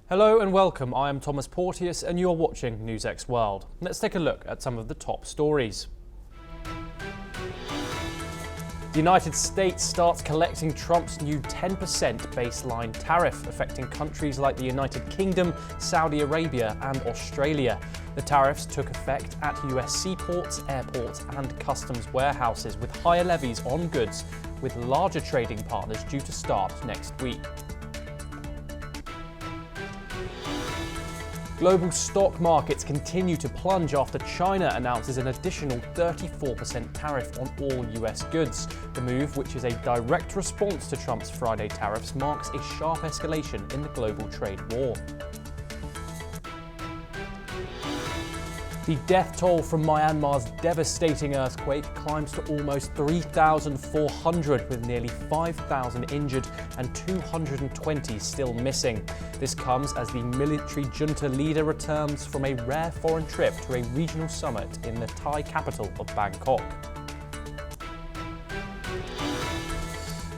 Hello and welcome, I am Thomas Porteous and you're watching NewsX World. Let's take a look at some of the top stories. The United States starts collecting Trump's new 10% baseline tariff, affecting countries like the United Kingdom, Saudi Arabia and Australia. The tariffs took effect at US seaports, airports and customs warehouses, with higher levies on goods with larger trading partners due to start next week. Global stock markets continue to plunge after China announces an additional 34% tariff on all US goods. The move, which is a direct response to Trump's Friday tariffs, marks a sharp escalation in the global trade war. The death toll from Myanmar's devastating earthquake climbs to almost 3,400, with nearly 5,000 injured and 220 still missing. This comes as the military junta leader returns from a rare foreign trip to a regional summit in the Thai capital of Bangkok.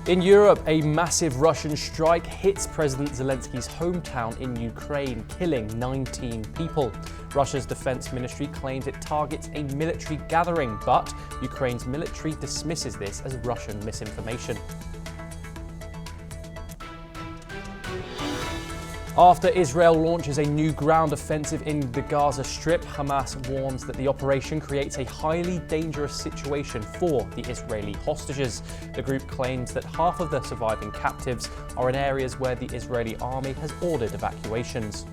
In Europe, a massive Russian strike hits President Zelensky's hometown in Ukraine, killing 19 people. Russia's defense ministry claims it targets a military gathering, but Ukraine's military dismisses this as Russian misinformation. After Israel launches a new ground offensive in the Gaza Strip, Hamas warns that the operation creates a highly dangerous situation for the Israeli hostages. The group claims that half of the surviving captives are in areas where the Israeli army has ordered evacuations.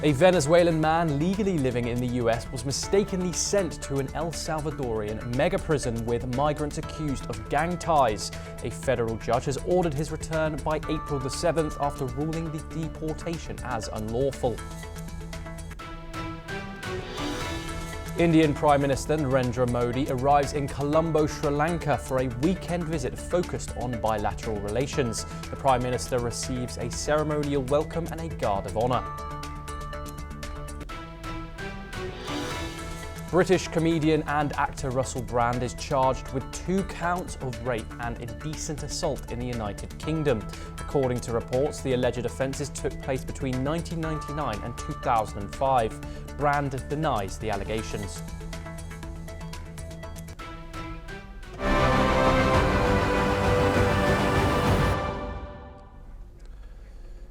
A Venezuelan man legally living in the US was mistakenly sent to an El Salvadorian mega prison with migrants accused of gang ties. A federal judge has ordered his return by April the 7th after ruling the deportation as unlawful. Indian Prime Minister Narendra Modi arrives in Colombo, Sri Lanka for a weekend visit focused on bilateral relations. The Prime Minister receives a ceremonial welcome and a guard of honour. British comedian and actor Russell Brand is charged with 2 counts of rape and indecent assault in the United Kingdom. According to reports, the alleged offences took place between 1999 and 2005. Brand denies the allegations.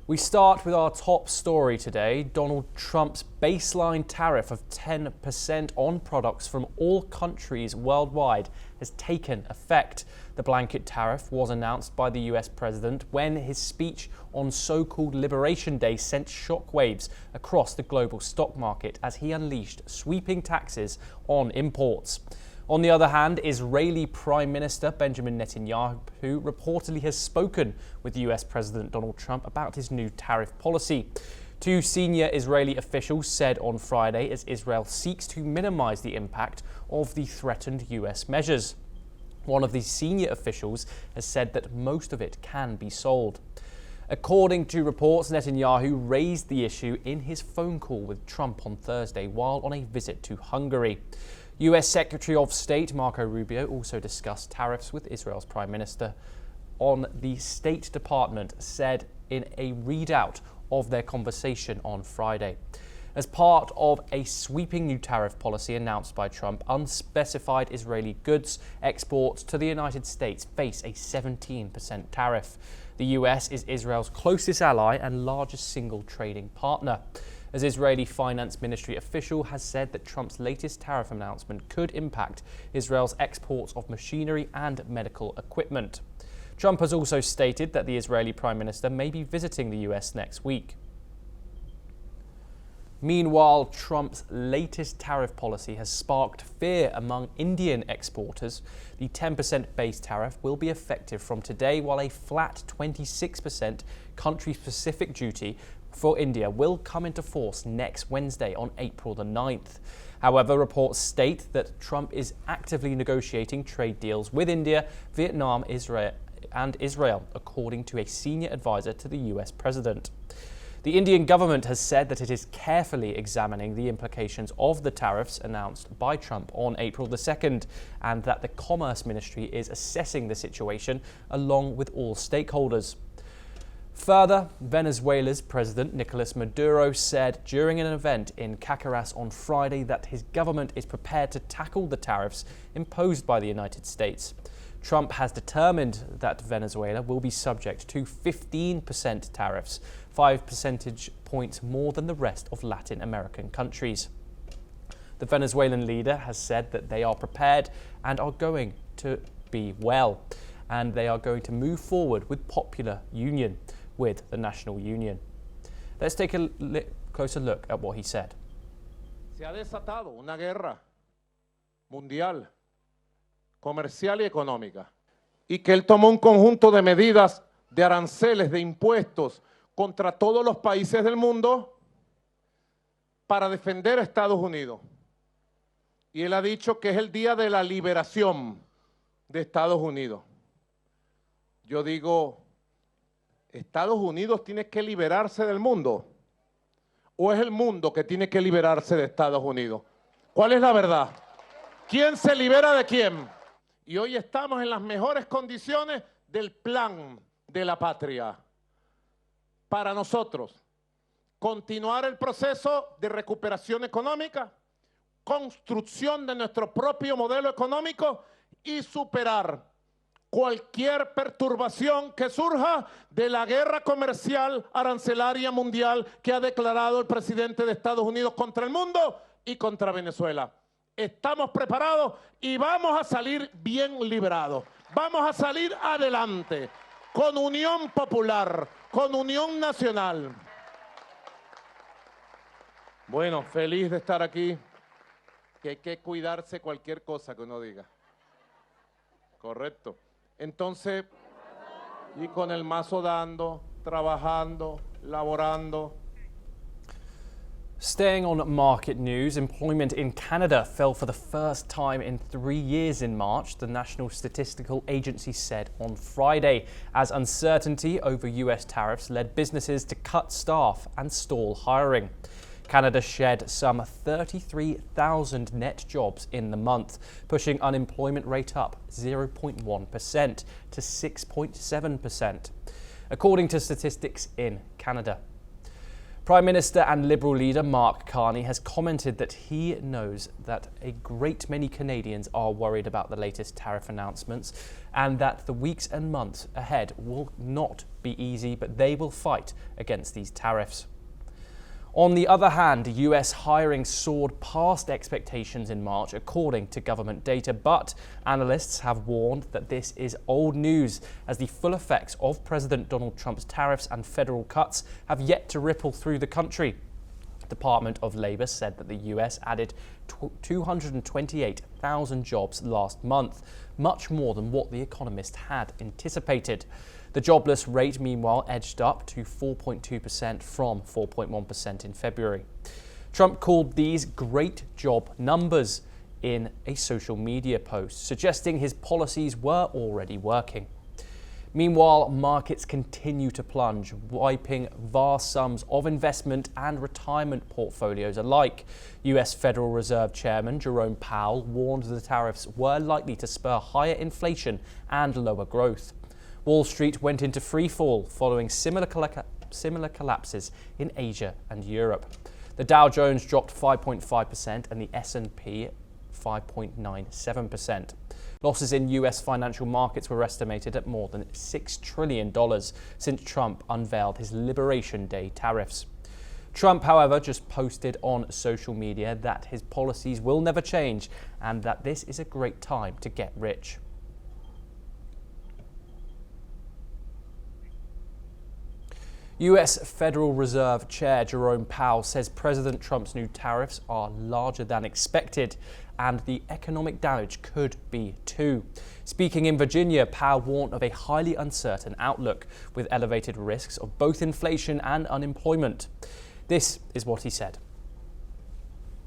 We start with our top story today. Donald Trump's baseline tariff of 10% on products from all countries worldwide has taken effect. The blanket tariff was announced by the US president when his speech on so-called Liberation Day sent shockwaves across the global stock market as he unleashed sweeping taxes on imports. On the other hand, Israeli Prime Minister Benjamin Netanyahu reportedly has spoken with US President Donald Trump about his new tariff policy. 2 senior Israeli officials said on Friday as Israel seeks to minimize the impact of the threatened US measures. One of the senior officials has said that most of it can be sold. According to reports, Netanyahu raised the issue in his phone call with Trump on Thursday while on a visit to Hungary. US Secretary of State Marco Rubio also discussed tariffs with Israel's Prime Minister. The State Department said in a readout of their conversation on Friday. As part of a sweeping new tariff policy announced by Trump, unspecified Israeli goods exports to the United States face a 17% tariff. The US is Israel's closest ally and largest single trading partner. As Israeli Finance Ministry official has said that Trump's latest tariff announcement could impact Israel's exports of machinery and medical equipment. Trump has also stated that the Israeli Prime Minister may be visiting the US next week. Meanwhile, Trump's latest tariff policy has sparked fear among Indian exporters. The 10% base tariff will be effective from today, while a flat 26% country-specific duty for India will come into force next Wednesday on April the 9th. However, reports state that Trump is actively negotiating trade deals with India, Vietnam, Israel, according to a senior advisor to the US president. The Indian government has said that it is carefully examining the implications of the tariffs announced by Trump on April the 2nd, and that the Commerce Ministry is assessing the situation along with all stakeholders. Further, Venezuela's President Nicolas Maduro said during an event in Caracas on Friday that his government is prepared to tackle the tariffs imposed by the United States. Trump has determined that Venezuela will be subject to 15% tariffs, 5 percentage points more than the rest of Latin American countries. The Venezuelan leader has said that they are prepared and are going to be well, and they are going to move forward with popular union with the National Union. Let's take a closer look at what he said. Se ha desatado una guerra mundial, comercial y económica, y que él tomó un conjunto de medidas de aranceles, de impuestos contra todos los países del mundo para defender a Estados Unidos. Y él ha dicho que es el día de la liberación de Estados Unidos. Yo digo, ¿Estados Unidos tiene que liberarse del mundo? ¿O es el mundo que tiene que liberarse de Estados Unidos? ¿Cuál es la verdad? ¿Quién se libera de quién? Y hoy estamos en las mejores condiciones del plan de la patria. Para nosotros, continuar el proceso de recuperación económica, construcción de nuestro propio modelo económico y superar cualquier perturbación que surja de la guerra comercial arancelaria mundial que ha declarado el presidente de Estados Unidos contra el mundo y contra Venezuela. Estamos preparados y vamos a salir bien librados. Vamos a salir adelante con unión popular, con unión nacional. Bueno, feliz de estar aquí, que hay que cuidarse cualquier cosa que uno diga. Correcto. Entonces, y con el mazo dando, trabajando, laborando. Staying on market news, employment in Canada fell for the first time in 3 years in March, the National Statistical Agency said on Friday, as uncertainty over US tariffs led businesses to cut staff and stall hiring. Canada shed some 33,000 net jobs in the month, pushing unemployment rate up 0.1% to 6.7%, according to statistics in Canada. Prime Minister and Liberal leader Mark Carney has commented that he knows that a great many Canadians are worried about the latest tariff announcements and that the weeks and months ahead will not be easy, but they will fight against these tariffs. On the other hand, US hiring soared past expectations in March, according to government data, but analysts have warned that this is old news, as the full effects of President Donald Trump's tariffs and federal cuts have yet to ripple through the country. The Department of Labor said that the US added 228,000 jobs last month, much more than what The Economist had anticipated. The jobless rate, meanwhile, edged up to 4.2% from 4.1% in February. Trump called these great job numbers in a social media post, suggesting his policies were already working. Meanwhile, markets continue to plunge, wiping vast sums of investment and retirement portfolios alike. US Federal Reserve Chairman Jerome Powell warned the tariffs were likely to spur higher inflation and lower growth. Wall Street went into freefall following similar collapses in Asia and Europe. The Dow Jones dropped 5.5% and the S&P 5.97%. Losses in US financial markets were estimated at more than $6 trillion since Trump unveiled his Liberation Day tariffs. Trump, however, just posted on social media that his policies will never change and that this is a great time to get rich. US Federal Reserve Chair Jerome Powell says President Trump's new tariffs are larger than expected and the economic damage could be too. Speaking in Virginia, Powell warned of a highly uncertain outlook with elevated risks of both inflation and unemployment. This is what he said.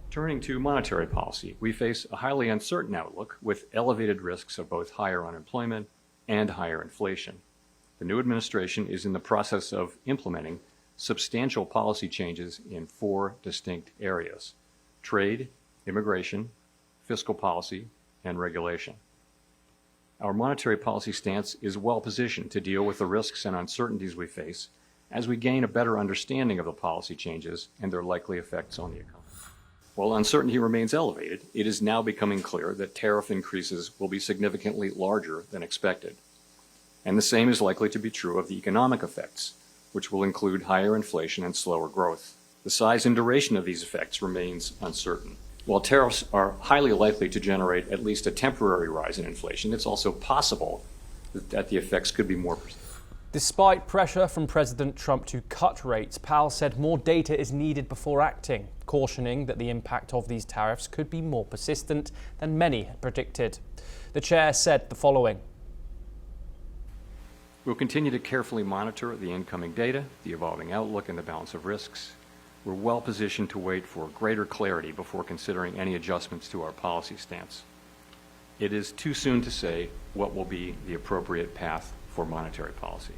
Turning to monetary policy, we face a highly uncertain outlook with elevated risks of both higher unemployment and higher inflation. The new administration is in the process of implementing substantial policy changes in 4 distinct areas: trade, immigration, fiscal policy, and regulation. Our monetary policy stance is well positioned to deal with the risks and uncertainties we face as we gain a better understanding of the policy changes and their likely effects on the economy. While uncertainty remains elevated, it is now becoming clear that tariff increases will be significantly larger than expected. And the same is likely to be true of the economic effects, which will include higher inflation and slower growth. The size and duration of these effects remains uncertain. While tariffs are highly likely to generate at least a temporary rise in inflation, it's also possible that the effects could be more persistent. Despite pressure from President Trump to cut rates, Powell said more data is needed before acting, cautioning that the impact of these tariffs could be more persistent than many had predicted. The chair said the following. We'll continue to carefully monitor the incoming data, the evolving outlook, and the balance of risks. We're well positioned to wait for greater clarity before considering any adjustments to our policy stance. It is too soon to say what will be the appropriate path for monetary policy.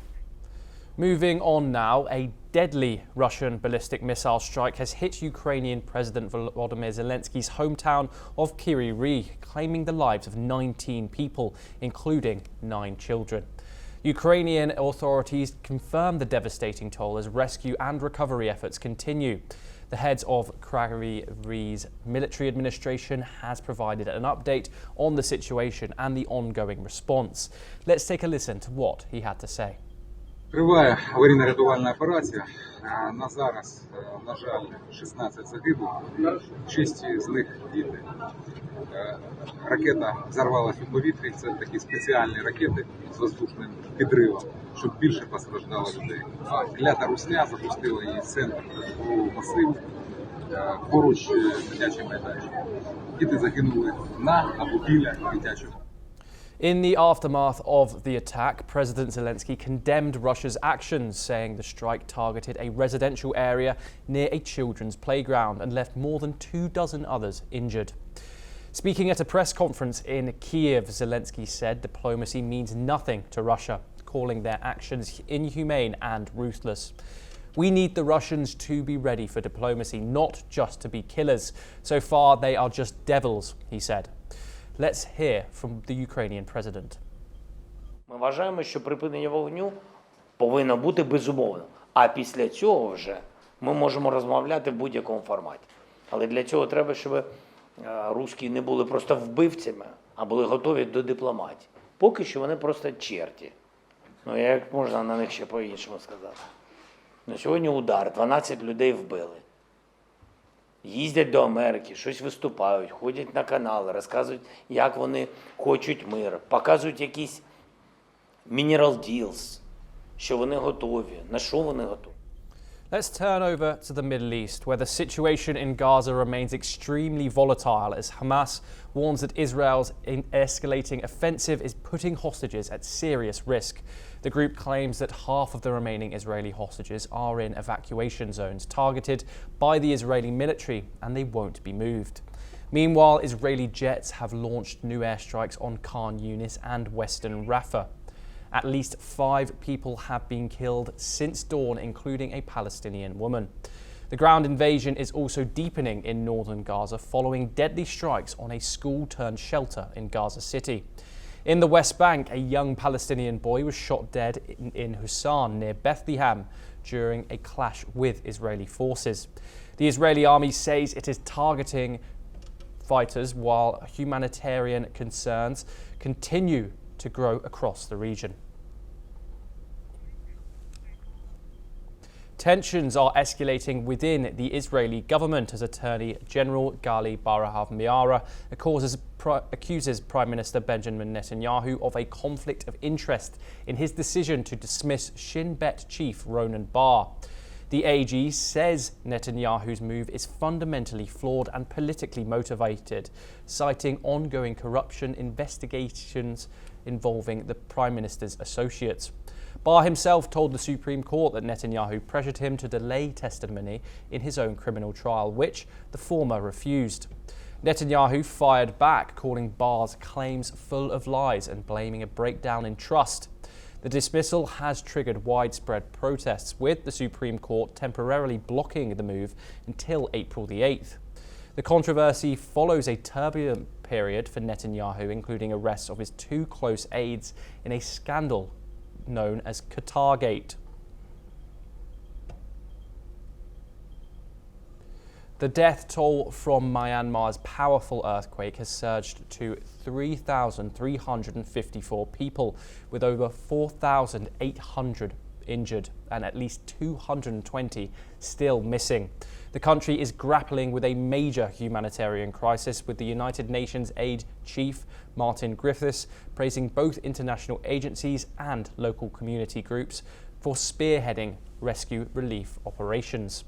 Moving on now, a deadly Russian ballistic missile strike has hit Ukrainian President Volodymyr Zelensky's hometown of Kryvyi Rih, claiming the lives of 19 people, including 9 children. Ukrainian authorities confirmed the devastating toll as rescue and recovery efforts continue. The head of Kryvyi Rih's military administration has provided an update on the situation and the ongoing response. Let's take a listen to what he had to say. Триває аварійно-рятувальна операція. На зараз, на жаль, 16 загиблих, 6 з них діти. Ракета взорвалась у повітрі, це такі спеціальні ракети з воздушним підривом, щоб більше постраждало людей. Клята русня запустила її з центру масиву, поруч дитячий майданчик. Діти загинули на або біля дитячого. In the aftermath of the attack, President Zelensky condemned Russia's actions, saying the strike targeted a residential area near a children's playground and left more than 24 others injured. Speaking at a press conference in Kiev, Zelensky said diplomacy means nothing to Russia, calling their actions inhumane and ruthless. We need the Russians to be ready for diplomacy, not just to be killers. So far, they are just devils, he said. Let's hear from the Ukrainian president. Ми вважаємо, що припинення вогню повинно бути безумовним. А після цього вже ми можемо розмовляти в будь-якому форматі. Але для цього треба, щоб русські не були просто вбивцями, а були готові до дипломатії. Поки що вони просто черті. Ну, як можна на них ще по-іншому сказати? На сьогодні удар, 12 людей вбили. Їздять до Америки, щось виступають, ходять на канали, розказують, як вони хочуть мир, показують якісь mineral deals, що вони готові, на що вони готові. Let's turn over to the Middle East, where the situation in Gaza remains extremely volatile as Hamas warns that Israel's escalating offensive is putting hostages at serious risk. The group claims that half of the remaining Israeli hostages are in evacuation zones targeted by the Israeli military and they won't be moved. Meanwhile, Israeli jets have launched new airstrikes on Khan Yunis and Western Rafah. At least 5 people have been killed since dawn, including a Palestinian woman. The ground invasion is also deepening in northern Gaza following deadly strikes on a school-turned-shelter in Gaza City. In the West Bank, a young Palestinian boy was shot dead in Hussan near Bethlehem during a clash with Israeli forces. The Israeli army says it is targeting fighters while humanitarian concerns continue to grow across the region. Tensions are escalating within the Israeli government as Attorney General Gali Barahav Miara accuses Prime Minister Benjamin Netanyahu of a conflict of interest in his decision to dismiss Shin Bet chief Ronan Bar. The AG says Netanyahu's move is fundamentally flawed and politically motivated, citing ongoing corruption investigations involving the Prime Minister's associates. Bar himself told the Supreme Court that Netanyahu pressured him to delay testimony in his own criminal trial, which the former refused. Netanyahu fired back, calling Bar's claims full of lies and blaming a breakdown in trust. The dismissal has triggered widespread protests, with the Supreme Court temporarily blocking the move until April the 8th. The controversy follows a turbulent period for Netanyahu, including arrests of his two close aides in a scandal known as Qatargate. The death toll from Myanmar's powerful earthquake has surged to 3,354 people, with over 4,800 injured and at least 220 still missing. The country is grappling with a major humanitarian crisis, with the United Nations aid chief Martin Griffiths praising both international agencies and local community groups for spearheading rescue relief operations.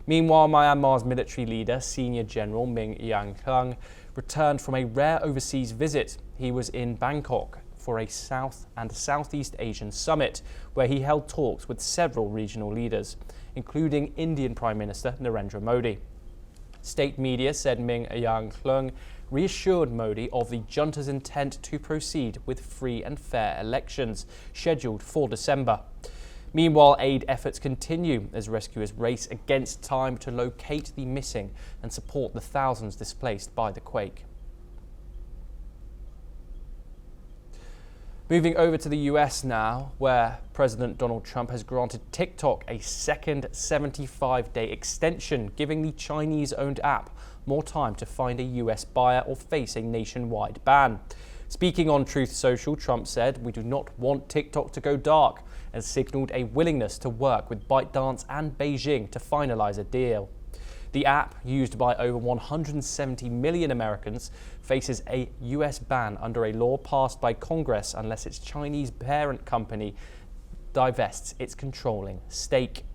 Meanwhile, Myanmar's military leader, Senior General Min Aung returned from a rare overseas visit. He was in Bangkok for a South and Southeast Asian summit, where he held talks with several regional leaders, including Indian Prime Minister Narendra Modi. State media said Min Aung reassured Modi of the junta's intent to proceed with free and fair elections scheduled for December. Meanwhile, aid efforts continue as rescuers race against time to locate the missing and support the thousands displaced by the quake. Moving over to the US now, where President Donald Trump has granted TikTok a second 75-day extension, giving the Chinese-owned app more time to find a US buyer or face a nationwide ban. Speaking on Truth Social, Trump said, "We do not want TikTok to go dark," and signaled a willingness to work with ByteDance and Beijing to finalize a deal. The app, used by over 170 million Americans, faces a US ban under a law passed by Congress unless its Chinese parent company divests its controlling stake.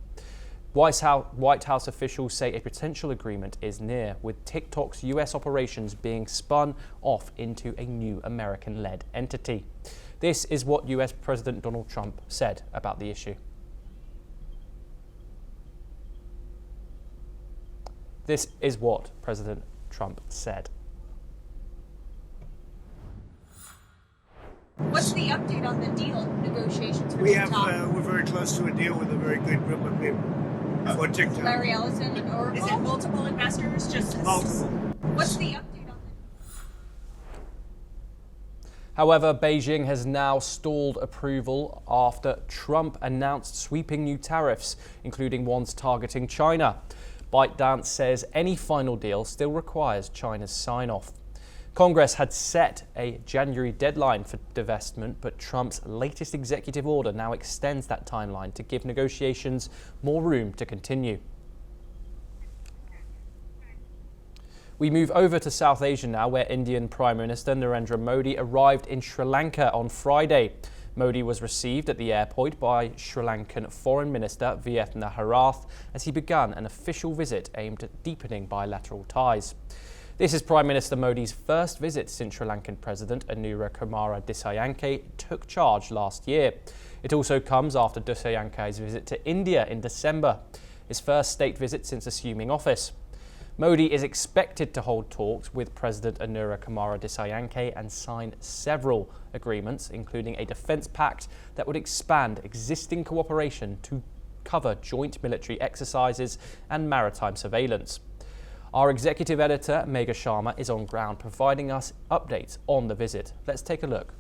White House officials say a potential agreement is near, with TikTok's US operations being spun off into a new American-led entity. This is what US President Donald Trump said about the issue. This is what President Trump said. What's the update on the deal negotiations? We're very close to a deal with a very good group of people for TikTok. Larry Ellison and Oracle? Is it multiple investors? Just multiple. What's the update on the... However, Beijing has now stalled approval after Trump announced sweeping new tariffs, including ones targeting China. ByteDance says any final deal still requires China's sign-off. Congress had set a January deadline for divestment, but Trump's latest executive order now extends that timeline to give negotiations more room to continue. We move over to South Asia now, where Indian Prime Minister Narendra Modi arrived in Sri Lanka on Friday. Modi was received at the airport by Sri Lankan Foreign Minister V.S. Naharath as he began an official visit aimed at deepening bilateral ties. This is Prime Minister Modi's first visit since Sri Lankan President Anura Kumara Dissanayake took charge last year. It also comes after Dissanyake's visit to India in December, his first state visit since assuming office. Modi is expected to hold talks with President Anura Kumara Dissanayake and sign several agreements, including a defence pact that would expand existing cooperation to cover joint military exercises and maritime surveillance. Our executive editor, Megha Sharma, is on ground providing us updates on the visit. Let's take a look.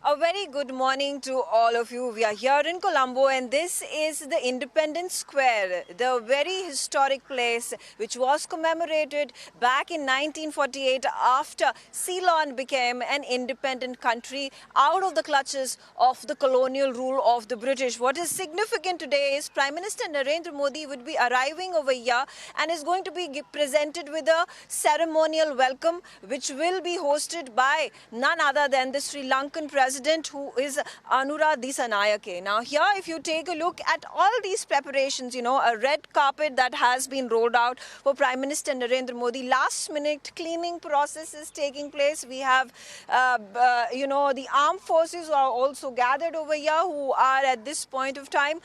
A very good morning to all of you. We are here in Colombo and this is the Independence Square, the very historic place which was commemorated back in 1948 after Ceylon became an independent country out of the clutches of the colonial rule of the British. What is significant today is Prime Minister Narendra Modi would be arriving over here and is going to be presented with a ceremonial welcome which will be hosted by none other than the Sri Lankan President, who is Anura Dissanayake. Now here, if you take a look at all these preparations, a red carpet that has been rolled out for Prime Minister Narendra Modi. Last minute cleaning process is taking place. We have, the armed forces who are also gathered over here, who are at this point of time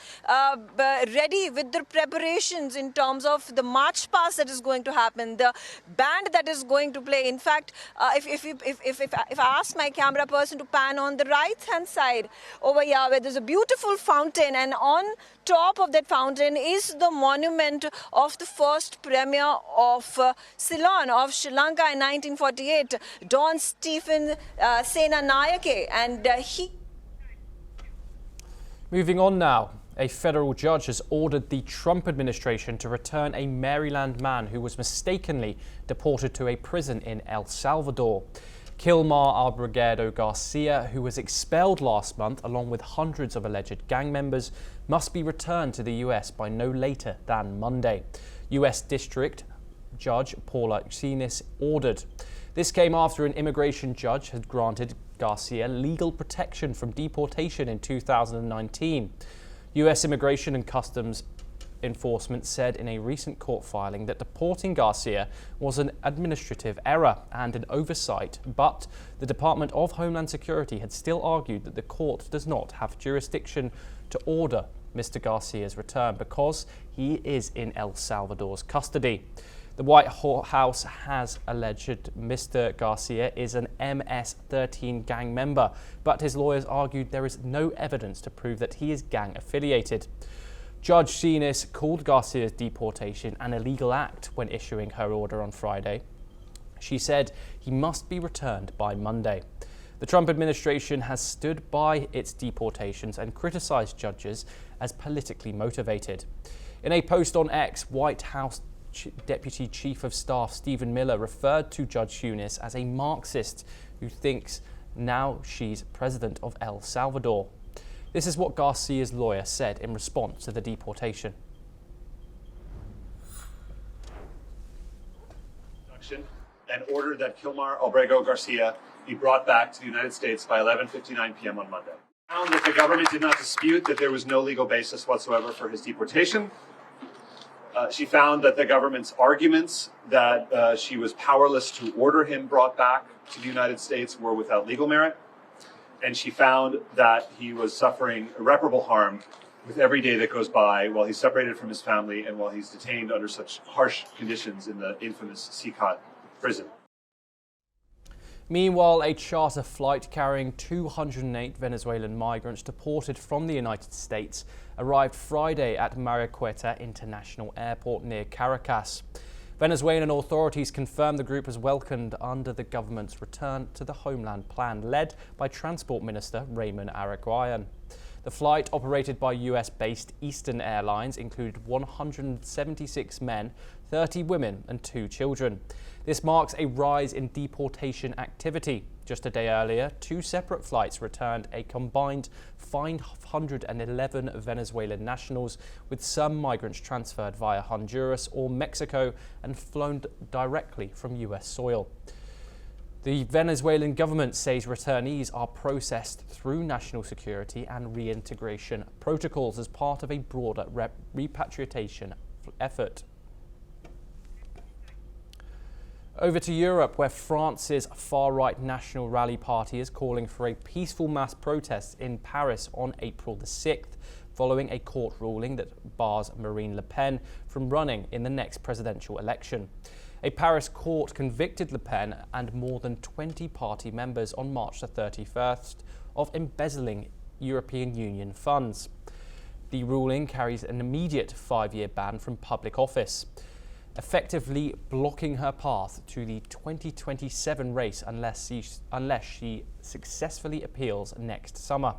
ready with their preparations in terms of the march past that is going to happen, the band that is going to play. In fact, if I ask my camera person to pan on on the right-hand side over here, where there's a beautiful fountain, and on top of that fountain is the monument of the first premier of Ceylon, of Sri Lanka in 1948, Don Stephen Senanayake, and he... Moving on now. A federal judge has ordered the Trump administration to return a Maryland man who was mistakenly deported to a prison in El Salvador. Kilmar Albrigado Garcia, who was expelled last month along with hundreds of alleged gang members, must be returned to the US by no later than Monday. US District Judge Paula Xinis ordered. This came after an immigration judge had granted Garcia legal protection from deportation in 2019. US Immigration and Customs Enforcement said in a recent court filing that deporting Garcia was an administrative error and an oversight, but the Department of Homeland Security had still argued that the court does not have jurisdiction to order Mr. Garcia's return because he is in El Salvador's custody. The White House has alleged Mr. Garcia is an MS-13 gang member, but his lawyers argued there is no evidence to prove that he is gang affiliated. Judge Xinis called Garcia's deportation an illegal act when issuing her order on Friday. She said he must be returned by Monday. The Trump administration has stood by its deportations and criticized judges as politically motivated. In a post on X, White House Deputy Chief of Staff Stephen Miller referred to Judge Xinis as a Marxist who thinks now she's president of El Salvador. This is what Garcia's lawyer said in response to the deportation. And ordered that Kilmar Albrego Garcia be brought back to the United States by 11:59 p.m. on Monday. Found that the government did not dispute that there was no legal basis whatsoever for his deportation. She found that the government's arguments that she was powerless to order him brought back to the United States were without legal merit. And she found that he was suffering irreparable harm with every day that goes by while he's separated from his family and while he's detained under such harsh conditions in the infamous CCOT prison. Meanwhile, a charter flight carrying 208 Venezuelan migrants deported from the United States arrived Friday at Mariquita International Airport near Caracas. Venezuelan authorities confirmed the group was welcomed under the government's return to the homeland plan led by Transport Minister Raymond Araguayan. The flight, operated by US-based Eastern Airlines, included 176 men, 30 women and 2 children. This marks a rise in deportation activity. Just a day earlier, 2 separate flights returned a combined 511 Venezuelan nationals, with some migrants transferred via Honduras or Mexico and flown directly from US soil. The Venezuelan government says returnees are processed through national security and reintegration protocols as part of a broader repatriation effort. Over to Europe, where France's far-right National Rally Party is calling for a peaceful mass protest in Paris on April the 6th, following a court ruling that bars Marine Le Pen from running in the next presidential election. A Paris court convicted Le Pen and more than 20 party members on March the 31st of embezzling European Union funds. The ruling carries an immediate 5-year ban from public office, effectively blocking her path to the 2027 race unless she successfully appeals next summer.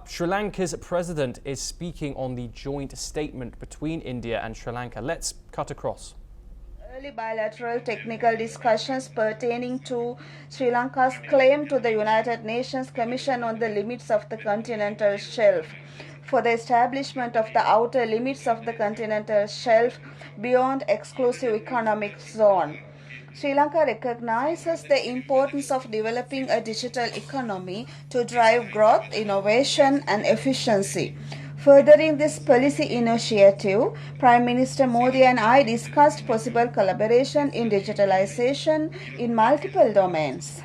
Sri Lanka's president is speaking on the joint statement between India and Sri Lanka. Let's cut across. Early bilateral technical discussions pertaining to Sri Lanka's claim to the United Nations Commission on the Limits of the Continental Shelf for the establishment of the outer limits of the continental shelf beyond exclusive economic zone. Sri Lanka recognizes the importance of developing a digital economy to drive growth, innovation and efficiency. Furthering this policy initiative, Prime Minister Modi and I discussed possible collaboration in digitalization in multiple domains.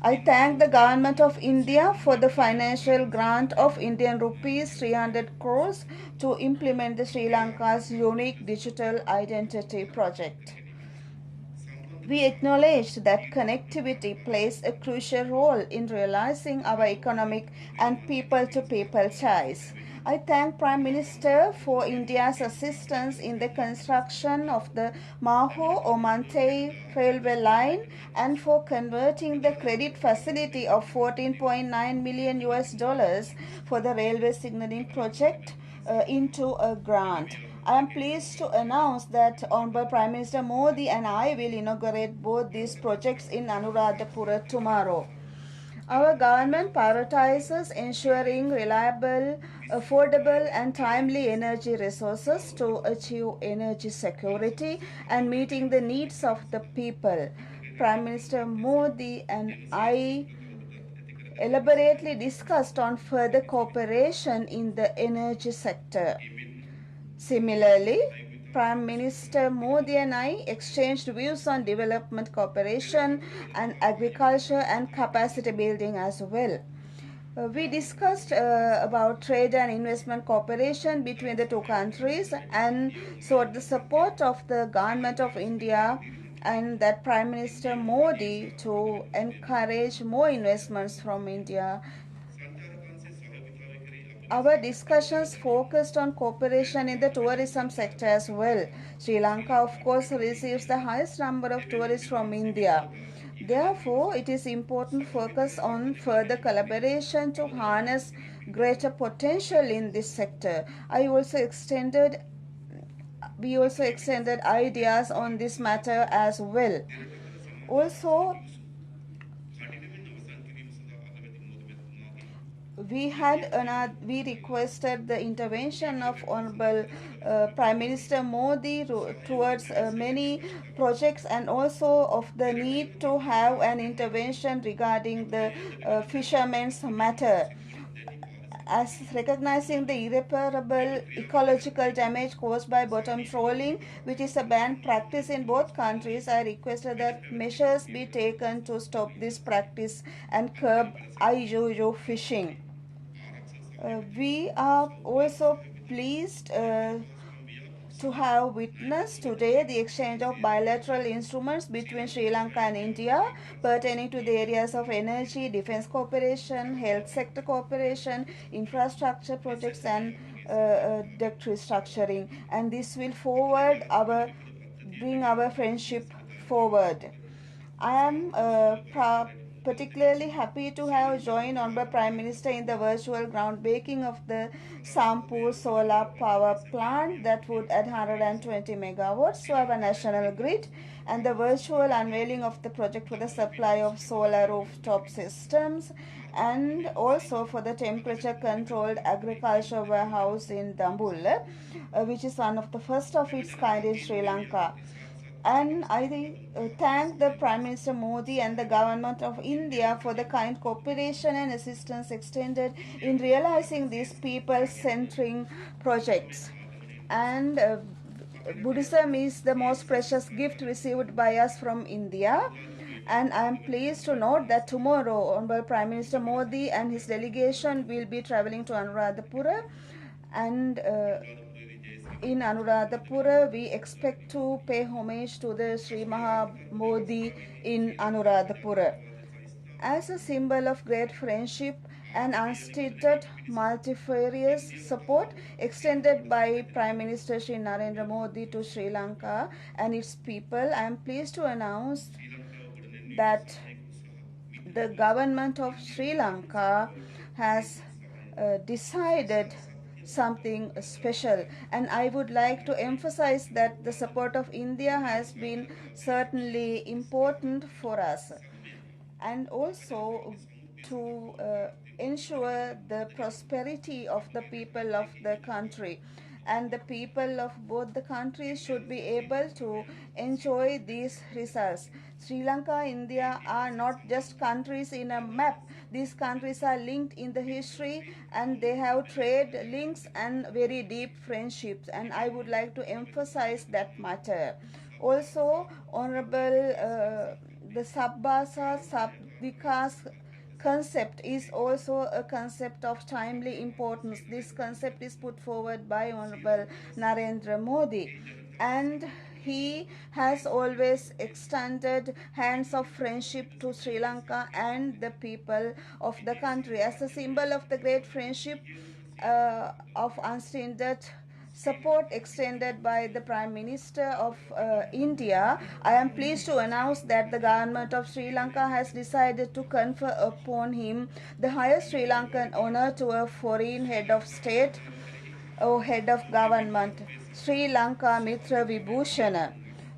I thank the Government of India for the financial grant of Indian rupees 300 crores to implement the Sri Lanka's unique digital identity project. We acknowledged that connectivity plays a crucial role in realizing our economic and people-to-people ties. I thank Prime Minister for India's assistance in the construction of the Maho-Omantay railway line and for converting the credit facility of 14.9 million US dollars for the railway signaling project into a grant. I am pleased to announce that Honorable Prime Minister Modi and I will inaugurate both these projects in Anuradhapura tomorrow. Our government prioritizes ensuring reliable, affordable, and timely energy resources to achieve energy security and meeting the needs of the people. Prime Minister Modi and I elaborately discussed on further cooperation in the energy sector. Similarly, Prime Minister Modi and I exchanged views on development cooperation and agriculture and capacity building as well. We discussed about trade and investment cooperation between the two countries and sought the support of the Government of India and that Prime Minister Modi to encourage more investments from India. Our discussions focused on cooperation in the tourism sector as well. Sri Lanka, of course, receives the highest number of tourists from India. Therefore, it is important to focus on further collaboration to harness greater potential in this sector. We also extended ideas on this matter as well. Also, we requested the intervention of Honorable Prime Minister Modi towards many projects and also of the need to have an intervention regarding the fishermen's matter. As recognizing the irreparable ecological damage caused by bottom trawling, which is a banned practice in both countries, I requested that measures be taken to stop this practice and curb IUU fishing. We are also pleased to have witnessed today the exchange of bilateral instruments between Sri Lanka and India pertaining to the areas of energy, defense cooperation, health sector cooperation, infrastructure projects and debt restructuring. And this will bring our friendship forward. I am particularly happy to have joined Honorable Prime Minister in the virtual groundbreaking of the Sampur solar power plant that would add 120 megawatts to our national grid and the virtual unveiling of the project for the supply of solar rooftop systems and also for the temperature controlled agriculture warehouse in Dambul, which is one of the first of its kind in Sri Lanka. And I thank the Prime Minister Modi and the Government of India for the kind cooperation and assistance extended in realizing these people-centering projects. And Buddhism is the most precious gift received by us from India. And I am pleased to note that tomorrow, Honorable Prime Minister Modi and his delegation will be traveling to Anuradhapura and in Anuradhapura, we expect to pay homage to the Sri Maha Modi in Anuradhapura. As a symbol of great friendship and unstated multifarious support extended by Prime Minister Sri Narendra Modi to Sri Lanka and its people, I am pleased to announce that the government of Sri Lanka has decided something special, and I would like to emphasize that the support of India has been certainly important for us and also to ensure the prosperity of the people of the country, and the people of both the countries should be able to enjoy these results. Sri Lanka, India are not just countries in a map. These countries are linked in the history and they have trade links and very deep friendships, and I would like to emphasize that matter. Also, Honorable the Sabbasa Sabvikas concept is also a concept of timely importance. This concept is put forward by Honorable Narendra Modi, and he has always extended hands of friendship to Sri Lanka and the people of the country. As a symbol of the great friendship of unstinted support extended by the Prime Minister of India, I am pleased to announce that the government of Sri Lanka has decided to confer upon him the highest Sri Lankan honor to a foreign head of state or head of government, Sri Lanka Mitra Vibhushana.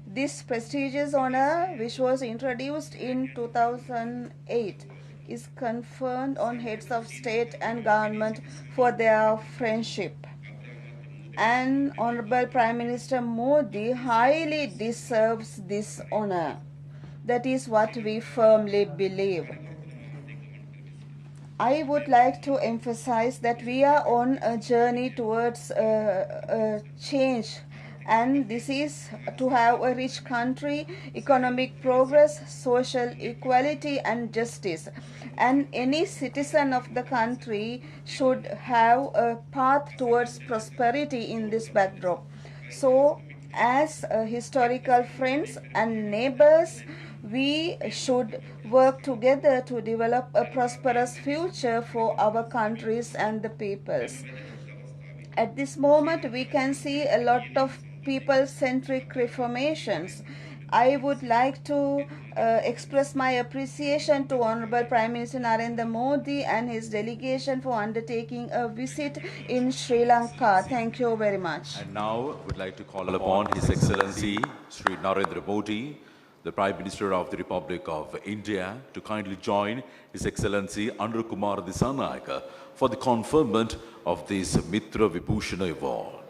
This prestigious honor, which was introduced in 2008, is conferred on heads of state and government for their friendship. And Honorable Prime Minister Modi highly deserves this honor. That is what we firmly believe. I would like to emphasize that we are on a journey towards change, and this is to have a rich country, economic progress, social equality and justice. And any citizen of the country should have a path towards prosperity in this backdrop. So, as historical friends and neighbors, we should work together to develop a prosperous future for our countries and the peoples. At this moment, we can see a lot of people-centric reformations. I would like to express my appreciation to Honorable Prime Minister Narendra Modi and his delegation for undertaking a visit in Sri Lanka. Thank you very much. And now I would like to call upon His Excellency Sri Narendra Modi, the Prime Minister of the Republic of India, to kindly join His Excellency Anur Kumar Dissanayake for the conferment of this Mitra Vibhushana Award.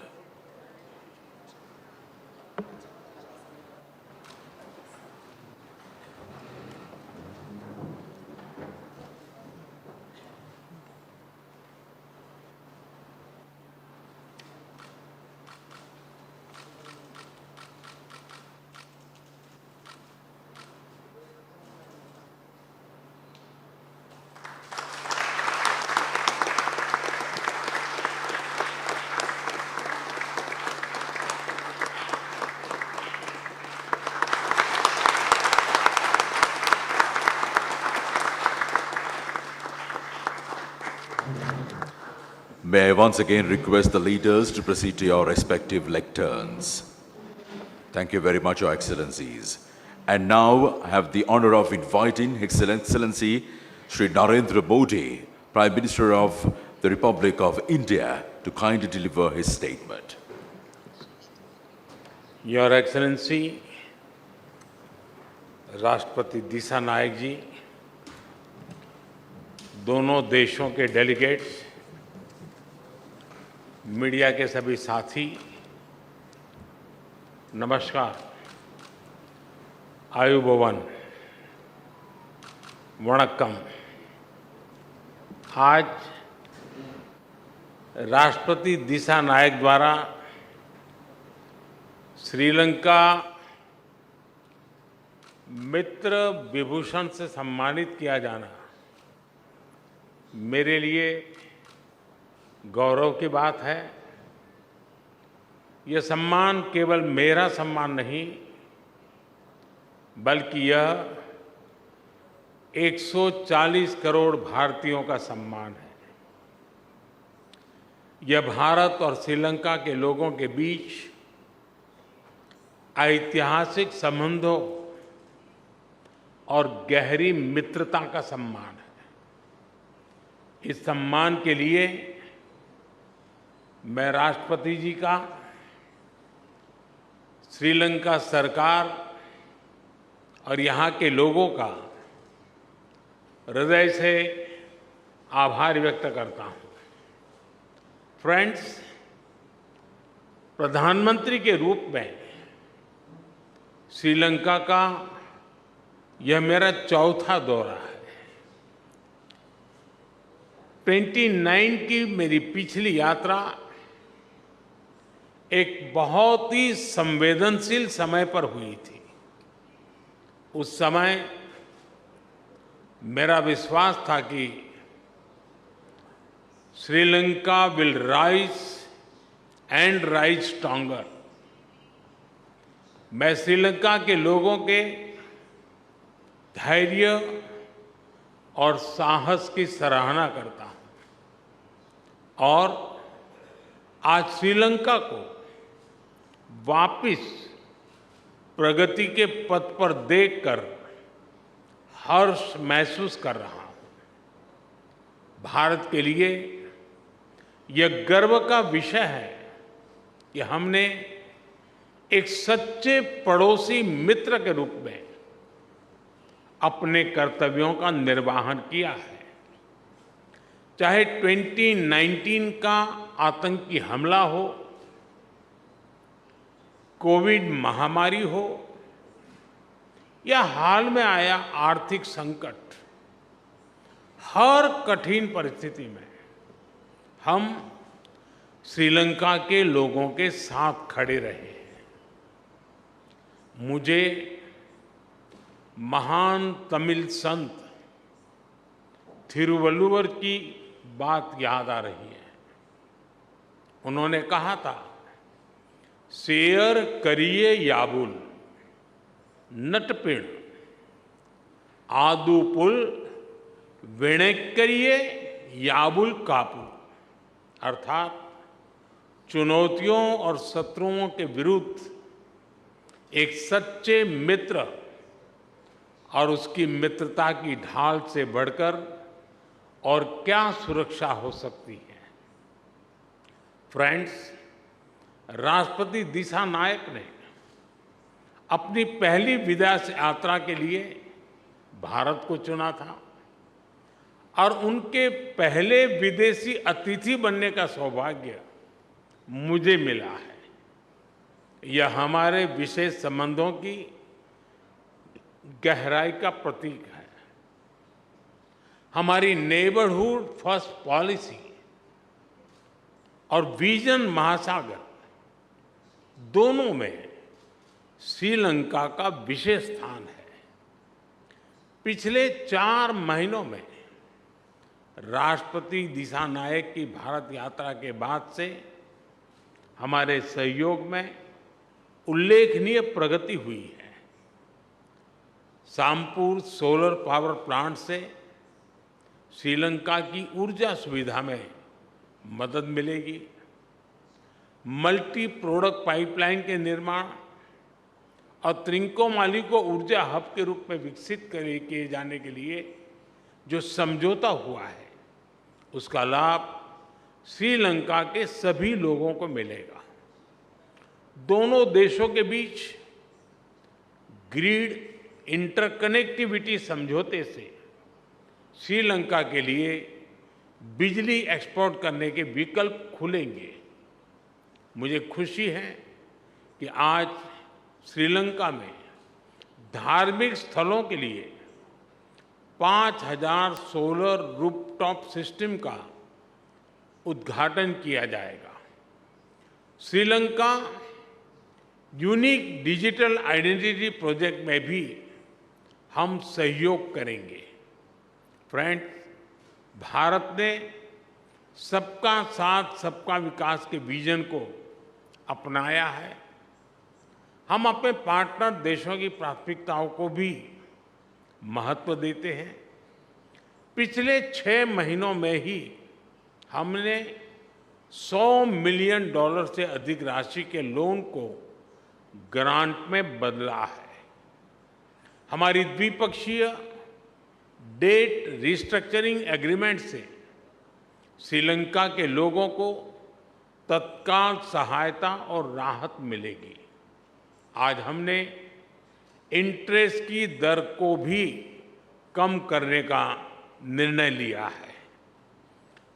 May I once again request the leaders to proceed to your respective lecterns. Thank you very much, Your Excellencies. And now I have the honor of inviting His Excellency Sri Narendra Modi, Prime Minister of the Republic of India, to kindly deliver his statement. Your Excellency, राष्ट्रपति दिशा नायक जी, दोनों देशों के delegates, media के सभी साथी, नमस्कार, आयुबोवन, वणक्कम। आज राष्ट्रपति दिशा नायक द्वारा श्रीलंका मित्र विभूषण से सम्मानित किया जाना मेरे लिए गौरव की बात है। यह सम्मान केवल मेरा सम्मान नहीं, बल्कि यह 140 करोड़ भारतीयों का सम्मान है। यह भारत और श्रीलंका के लोगों के बीच ऐतिहासिक संबंधों और गहरी मित्रता का सम्मान है। इस सम्मान के लिए मैं राष्ट्रपति जी का, श्रीलंका सरकार और यहाँ के लोगों का हृदय से आभार व्यक्त करता हूँ। फ्रेंड्स, प्रधानमंत्री के रूप में श्रीलंका का यह मेरा चौथा दौरा है। 29 की मेरी पिछली यात्रा एक बहुत ही संवेदनशील समय पर हुई थी। उस समय मेरा विश्वास था कि Sri Lanka will rise and rise stronger. मैं श्रीलंका के लोगों के धैर्य और साहस की सराहना करता हूं और आज श्रीलंका को वापस प्रगति के पथ पर देखकर हर्ष महसूस कर रहा हूं। भारत के लिए यह गर्व का विषय है कि हमने एक सच्चे पड़ोसी मित्र के रूप में अपने कर्तव्यों का निर्वहन किया है। चाहे 2019 का आतंकी हमला हो, कोविड महामारी हो या हाल में आया आर्थिक संकट, हर कठिन परिस्थिति में हम श्रीलंका के लोगों के साथ खड़े रहे हैं। मुझे महान तमिल संत थिरुवल्लुवर की बात याद आ रही है। उन्होंने कहा था, शेयर करिए याबुल नटपिण आदुपुल वेणेक्करिए याबुल कापू, अर्थात चुनौतियों और शत्रुओं के विरुद्ध एक सच्चे मित्र और उसकी मित्रता की ढाल से बढ़कर और क्या सुरक्षा हो सकती है। फ्रेंड्स, राष्ट्रपति दिशा नायक ने अपनी पहली विदेश यात्रा के लिए भारत को चुना था और उनके पहले विदेशी अतिथि बनने का सौभाग्य मुझे मिला है। यह हमारे विशेष संबंधों की गहराई का प्रतीक है। हमारी नेबरहुड फर्स्ट पॉलिसी और विजन महासागर दोनों में श्रीलंका का विशेष स्थान है। पिछले 4 महीनों में राष्ट्रपति दिशा नायक की भारत यात्रा के बाद से हमारे सहयोग में उल्लेखनीय प्रगति हुई है। सामपुर सोलर पावर प्लांट से श्रीलंका की ऊर्जा सुविधा में मदद मिलेगी। मल्टी प्रोडक्ट पाइपलाइन के निर्माण और त्रिंकोमाली को ऊर्जा हब के रूप में विकसित किए जाने के लिए जो समझौता हुआ है, उसका लाभ श्रीलंका के सभी लोगों को मिलेगा। दोनों देशों के बीच ग्रिड इंटरकनेक्टिविटी समझौते से श्रीलंका के लिए बिजली एक्सपोर्ट करने के विकल्प खुलेंगे। मुझे खुशी है कि आज श्रीलंका में धार्मिक स्थलों के लिए 5000 सोलर रूफटॉप सिस्टम का उद्घाटन किया जाएगा। Sri Lanka unique digital identity project में भी हम सहयोग करेंगे। फ्रेंड्स, भारत ने सबका साथ सबका विकास के विजन को अपनाया है। हम अपने पार्टनर देशों की प्राथमिकताओं को भी महत्व देते हैं। पिछले 6 महीनों में ही हमने $100 मिलियन से अधिक राशि के लोन को ग्रांट में बदला है। हमारी द्विपक्षीय डेट रिस्ट्रक्चरिंग एग्रीमेंट से श्रीलंका के लोगों को तत्काल सहायता और राहत मिलेगी। आज हमने इंटरेस्ट की दर को भी कम करने का निर्णय लिया है।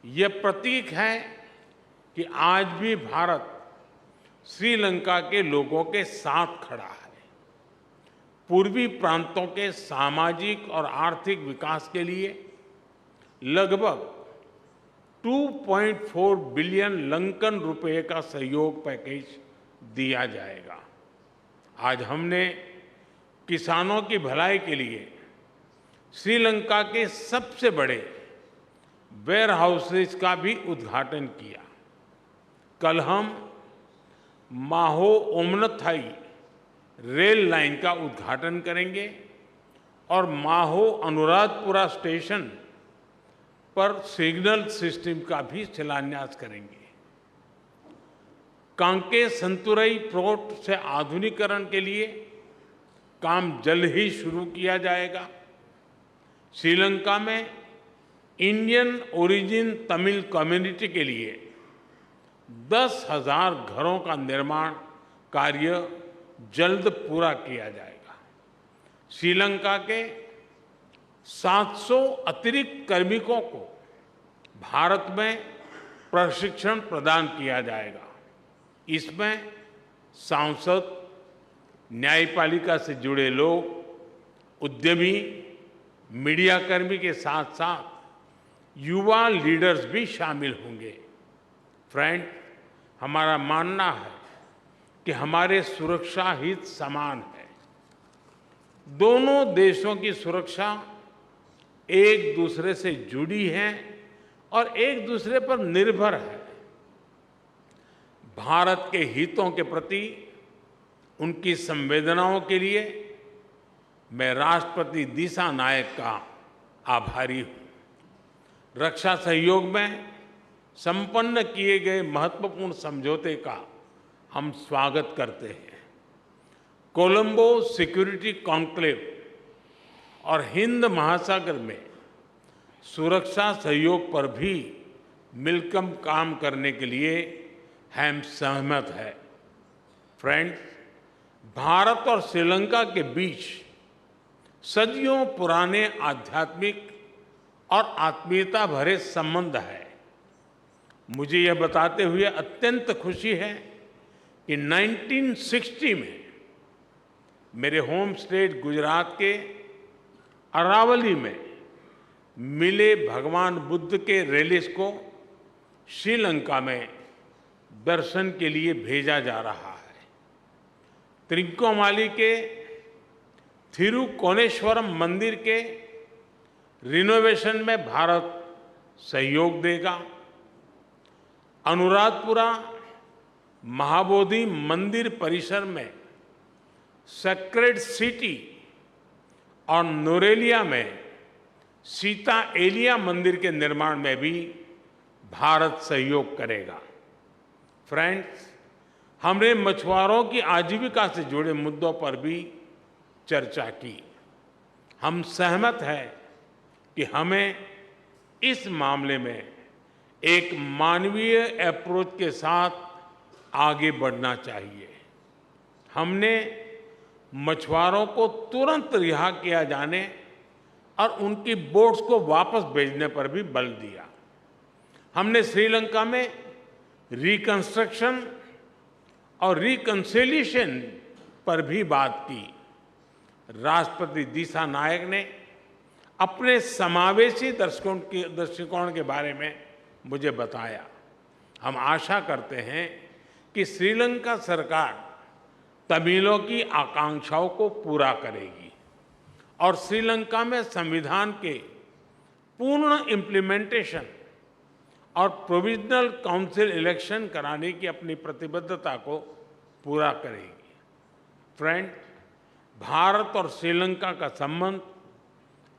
यह प्रतीक है कि आज भी भारत श्रीलंका के लोगों के साथ खड़ा है। पूर्वी प्रांतों के सामाजिक और आर्थिक विकास के लिए लगभग 2.4 बिलियन लंकन रुपए का सहयोग पैकेज दिया जाएगा। आज हमने किसानों की भलाई के लिए श्रीलंका के सबसे बड़े वेयर हाउसेज का भी उद्घाटन किया। कल हम माहो ओमनथाई रेल लाइन का उद्घाटन करेंगे और माहो अनुराधपुरा स्टेशन पर सिग्नल सिस्टम का भी शिलान्यास करेंगे। कांके संतुरई पोर्ट से आधुनिकीकरण के लिए काम जल्द ही शुरू किया जाएगा। श्रीलंका में इंडियन ओरिजिन तमिल कम्युनिटी के लिए 10,000 घरों का निर्माण कार्य जल्द पूरा किया जाएगा। श्रीलंका के 700 अतिरिक्त कार्मिकों को भारत में प्रशिक्षण प्रदान किया जाएगा। इसमें सांसद, न्यायपालिका से जुड़े लोग, उद्यमी, मीडियाकर्मी के साथ साथ युवा लीडर्स भी शामिल होंगे। फ्रेंड, हमारा मानना है कि हमारे सुरक्षा हित समान है। दोनों देशों की सुरक्षा एक दूसरे से जुड़ी है और एक दूसरे पर निर्भर है। भारत के हितों के प्रति उनकी संवेदनाओं के लिए मैं राष्ट्रपति दिशा नायक का आभारी हूं। रक्षा सहयोग में संपन्न किए गए महत्वपूर्ण समझौते का हम स्वागत करते हैं। कोलंबो सिक्योरिटी कॉन्क्लेव और हिंद महासागर में सुरक्षा सहयोग पर भी मिलकर काम करने के लिए हम सहमत हैं। फ्रेंड्स, भारत और श्रीलंका के बीच सदियों पुराने आध्यात्मिक और आत्मीयता भरे संबंध है। मुझे यह बताते हुए अत्यंत खुशी है कि 1960 में मेरे होम स्टेट गुजरात के अरावली में मिले भगवान बुद्ध के रेलिस को श्रीलंका में दर्शन के लिए भेजा जा रहा है। त्रिकोमाली के थिरुकोनेश्वरम मंदिर के रिनोवेशन में भारत सहयोग देगा। अनुराधपुरा महाबोधि मंदिर परिसर में सेक्रेड सिटी और नोरेलिया में सीता एलिया मंदिर के निर्माण में भी भारत सहयोग करेगा। फ्रेंड्स, हमने मछुआरों की आजीविका से जुड़े मुद्दों पर भी चर्चा की। हम सहमत हैं कि हमें इस मामले में एक मानवीय अप्रोच के साथ आगे बढ़ना चाहिए। हमने मछुआरों को तुरंत रिहा किया जाने और उनकी बोट्स को वापस भेजने पर भी बल दिया। हमने श्रीलंका में रिकंस्ट्रक्शन और रिकंसिलिएशन पर भी बात की। राष्ट्रपति दिशा नायक ने अपने समावेशी दृष्टिकोण के बारे में मुझे बताया। हम आशा करते हैं कि श्रीलंका सरकार तमिलों की आकांक्षाओं को पूरा करेगी और श्रीलंका में संविधान के पूर्ण इम्प्लीमेंटेशन और प्रोविजनल काउंसिल इलेक्शन कराने की अपनी प्रतिबद्धता को पूरा करेगी। फ्रेंड, भारत और श्रीलंका का संबंध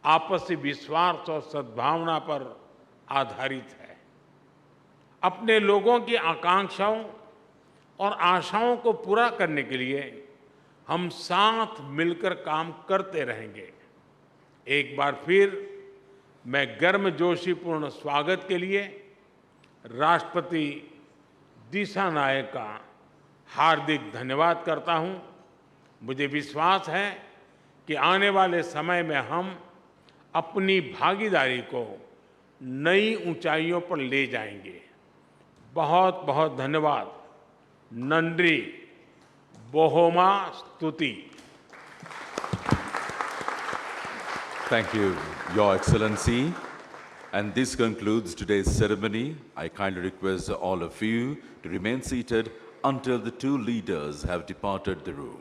आपसी विश्वास और सद्भावना पर आधारित है। अपने लोगों की आकांक्षाओं और आशाओं को पूरा करने के लिए हम साथ मिलकर काम करते रहेंगे। एक बार फिर मैं गर्मजोशीपूर्ण स्वागत के लिए राष्ट्रपति दिशा नायक का हार्दिक धन्यवाद करता हूं। मुझे विश्वास है कि आने वाले समय में हम अपनी भागीदारी को नई ऊंचाइयों पर ले जाएंगे। बहुत बहुत धन्यवाद। नंद्री बोहोमा स्तुति। Thank you, Your Excellency. And this concludes today's ceremony. I kindly request all of you to remain seated until the two leaders have departed the room.